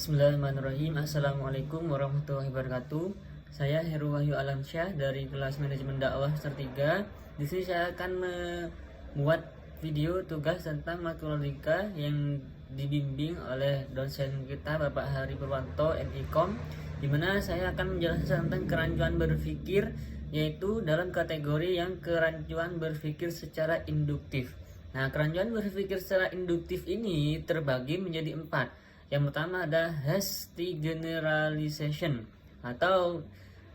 Bismillahirrahmanirrahim. Assalamualaikum warahmatullahi wabarakatuh. Saya Heru Wahyu Alamsyah dari kelas manajemen dakwah semester 3. Di sini saya akan membuat video tugas tentang matematika yang dibimbing oleh dosen kita Bapak Hari Purwanto MIKOM, di mana saya akan menjelaskan tentang kerancuan berpikir, yaitu dalam kategori yang kerancuan berpikir secara induktif. Nah, kerancuan berpikir secara induktif ini terbagi menjadi 4. Yang pertama ada hasty generalization, atau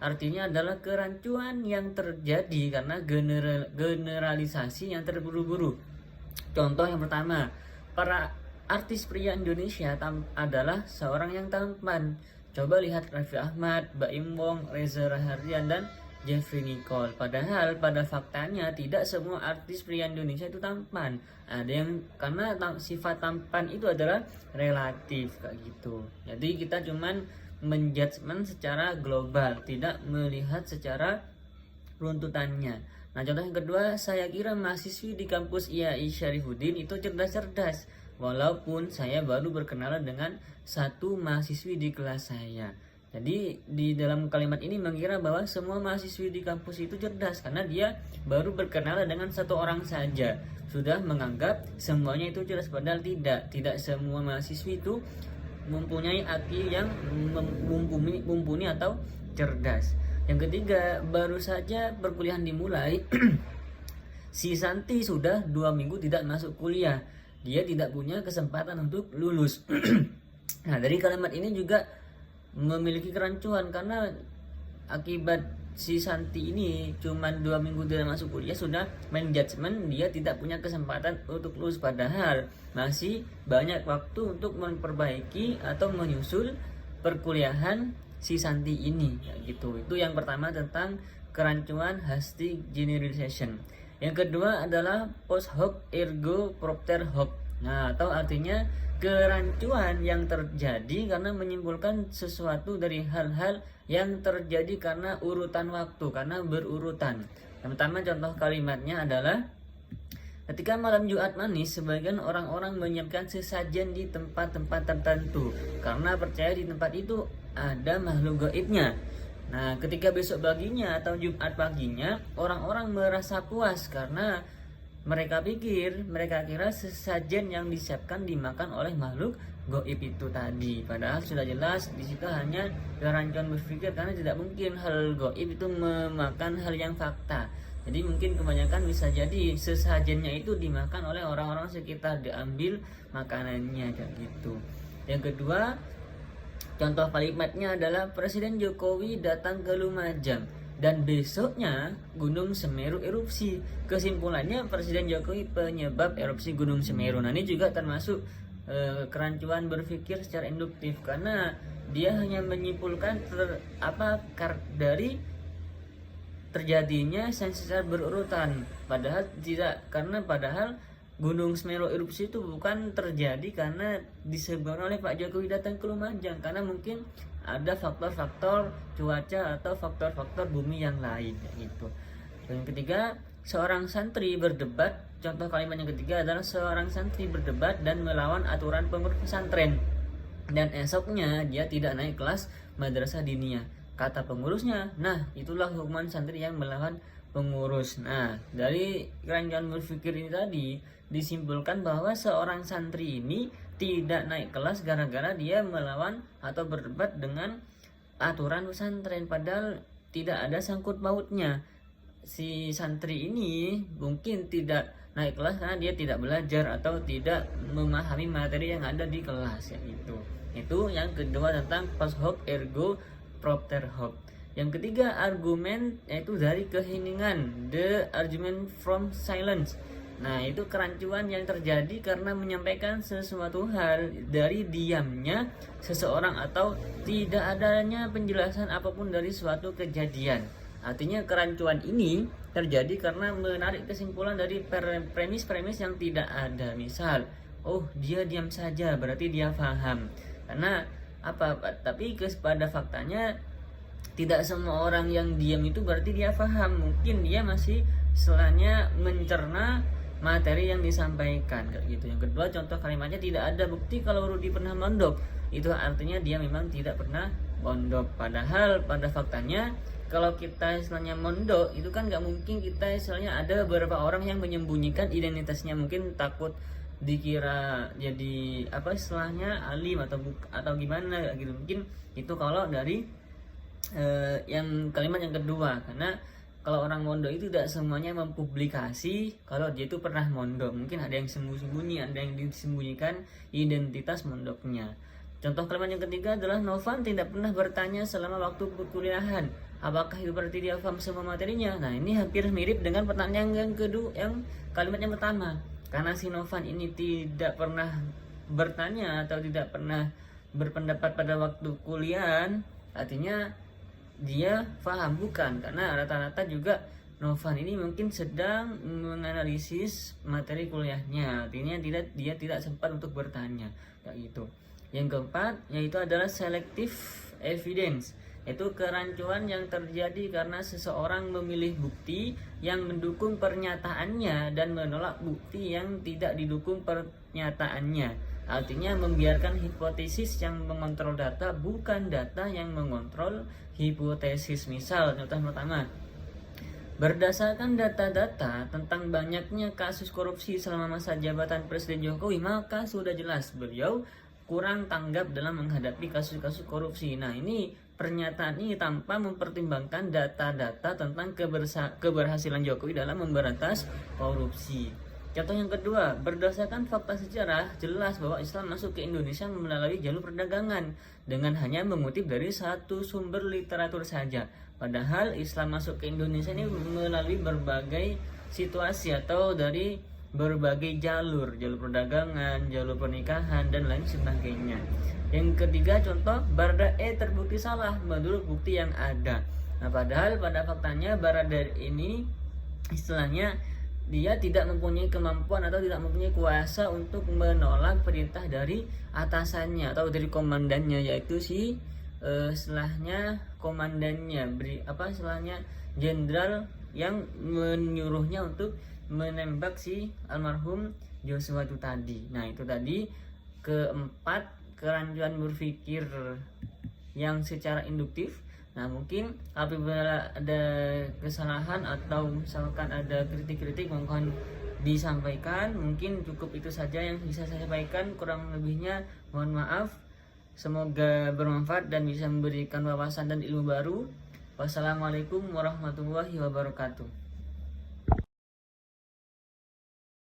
artinya adalah kerancuan yang terjadi karena generalisasi yang terburu-buru. Contoh yang pertama, para artis pria Indonesia adalah seorang yang tampan. Coba lihat Raffi Ahmad, Baim Wong, Reza Rahardian, dan Jeffrey Nicole. Padahal pada faktanya tidak semua artis pria Indonesia itu tampan. Ada yang karena sifat tampan itu adalah relatif kayak gitu. Jadi kita cuman menjudgment secara global, tidak melihat secara runtutannya. Nah, contoh yang kedua, saya kira mahasiswi di kampus IAI Syarifuddin itu cerdas-cerdas, walaupun saya baru berkenalan dengan satu mahasiswi di kelas saya. Jadi di dalam kalimat ini mengira bahwa semua mahasiswi di kampus itu cerdas karena dia baru berkenalan dengan satu orang saja, sudah menganggap semuanya itu cerdas, padahal tidak semua mahasiswi itu mempunyai IQ yang mumpuni atau cerdas. Yang ketiga, baru saja perkuliahan dimulai si Santi sudah 2 minggu tidak masuk kuliah, dia tidak punya kesempatan untuk lulus. Nah, dari kalimat ini juga memiliki kerancuan karena akibat si Santi ini cuman 2 minggu tidak masuk kuliah sudah main judgment dia tidak punya kesempatan untuk lulus, padahal masih banyak waktu untuk memperbaiki atau menyusul perkuliahan si Santi ini ya gitu. Itu yang pertama tentang kerancuan hasty generalization. Yang kedua adalah post hoc ergo propter hoc. Nah, atau artinya kerancuan yang terjadi karena menyimpulkan sesuatu dari hal-hal yang terjadi karena urutan waktu, karena berurutan. Yang pertama contoh kalimatnya adalah ketika malam Jumat manis, sebagian orang-orang menyiapkan sesajen di tempat-tempat tertentu karena percaya di tempat itu ada makhluk gaibnya. Nah, ketika besok paginya atau Jumat paginya, orang-orang merasa puas karena mereka kira sesajen yang disiapkan dimakan oleh makhluk gaib itu tadi. Padahal sudah jelas di situ hanya kerancuan berpikir karena tidak mungkin hal gaib itu memakan hal yang fakta. Jadi mungkin kebanyakan bisa jadi sesajennya itu dimakan oleh orang-orang sekitar, diambil makanannya kayak gitu. Yang kedua, contoh kalimatnya adalah Presiden Jokowi datang ke Lumajang dan besoknya Gunung Semeru erupsi. Kesimpulannya Presiden Jokowi penyebab erupsi Gunung Semeru. Nah, ini juga termasuk kerancuan berpikir secara induktif karena dia hanya menyimpulkan dari terjadinya secara berurutan. Padahal tidak, padahal Gunung Semeru erupsi itu bukan terjadi karena disebabkan oleh Pak Jokowi datang ke Lumajang, karena mungkin ada faktor-faktor cuaca atau faktor-faktor bumi yang lain gitu. Yang ketiga, seorang santri berdebat. Contoh kalimat yang ketiga adalah seorang santri berdebat dan melawan aturan pengurus pesantren, dan esoknya dia tidak naik kelas madrasah diniyah. Kata pengurusnya, nah itulah hukuman santri yang melawan pengurus. Nah, dari kerancuan berpikir ini tadi disimpulkan bahwa seorang santri ini tidak naik kelas gara-gara dia melawan atau berdebat dengan aturan pesantren, padahal tidak ada sangkut pautnya. Si santri ini mungkin tidak naik kelas karena dia tidak belajar atau tidak memahami materi yang ada di kelas ya itu. Itu yang kedua tentang post hoc ergo propter hoc. Yang ketiga, argumen yaitu dari keheningan, the argument from silence. Nah, itu kerancuan yang terjadi karena menyampaikan sesuatu hal dari diamnya seseorang atau tidak adanya penjelasan apapun dari suatu kejadian. Artinya kerancuan ini terjadi karena menarik kesimpulan dari premis-premis yang tidak ada. Misal, oh dia diam saja berarti dia paham. Karena tapi pada faktanya tidak semua orang yang diam itu berarti dia paham. Mungkin dia masih istilahnya mencerna materi yang disampaikan kayak gitu. Yang kedua, contoh kalimatnya tidak ada bukti kalau Rudi pernah mondok. itu artinya dia memang tidak pernah mondok. Padahal pada faktanya kalau kita istilahnya mondok itu kan nggak mungkin kita istilahnya ada beberapa orang yang menyembunyikan identitasnya, mungkin takut dikira jadi apa istilahnya alim atau gimana gitu. Mungkin itu kalau dari yang kalimat yang kedua, karena kalau orang mondok itu tidak semuanya mempublikasi kalau dia itu pernah mondok. Mungkin ada yang sembunyi-sembunyi, ada yang disembunyikan identitas mondoknya. Contoh kalimat yang ketiga adalah Novan tidak pernah bertanya selama waktu perkuliahan. Apakah itu berarti dia paham semua materinya? Nah, ini hampir mirip dengan pertanyaan yang kedua, yang kalimat yang pertama. Karena si Novan ini tidak pernah bertanya atau tidak pernah berpendapat pada waktu kuliah, artinya dia paham, bukan, karena rata-rata juga Novan ini mungkin sedang menganalisis materi kuliahnya, artinya dia tidak sempat untuk bertanya kayak gitu. Yang keempat yaitu adalah selective evidence, yaitu kerancuan yang terjadi karena seseorang memilih bukti yang mendukung pernyataannya dan menolak bukti yang tidak didukung pernyataannya. Artinya membiarkan hipotesis yang mengontrol data, bukan data yang mengontrol hipotesis. Misal contoh pertama, berdasarkan data-data tentang banyaknya kasus korupsi selama masa jabatan Presiden Jokowi, maka sudah jelas beliau kurang tanggap dalam menghadapi kasus-kasus korupsi. Nah, ini pernyataan ini tanpa mempertimbangkan data-data tentang keberhasilan Jokowi dalam memberantas korupsi. Contoh yang kedua, berdasarkan fakta sejarah, jelas bahwa Islam masuk ke Indonesia melalui jalur perdagangan dengan hanya mengutip dari satu sumber literatur saja. Padahal Islam masuk ke Indonesia ini melalui berbagai situasi atau dari berbagai jalur perdagangan, jalur pernikahan, dan lain sebagainya. Yang ketiga contoh, Baradae terbukti salah menurut bukti yang ada. Nah, padahal pada faktanya Baradae ini istilahnya dia tidak mempunyai kemampuan atau tidak mempunyai kuasa untuk menolak perintah dari atasannya atau dari komandannya, yaitu si istilahnya komandannya istilahnya jenderal yang menyuruhnya untuk menembak si almarhum Joshua itu tadi. Nah, itu tadi keempat, kerancuan berpikir yang secara induktif. Nah, mungkin apabila ada kesalahan atau misalkan ada kritik-kritik mohon disampaikan. Mungkin cukup itu saja yang bisa saya sampaikan, kurang lebihnya mohon maaf. Semoga bermanfaat dan bisa memberikan wawasan dan ilmu baru. Wassalamualaikum warahmatullahi wabarakatuh.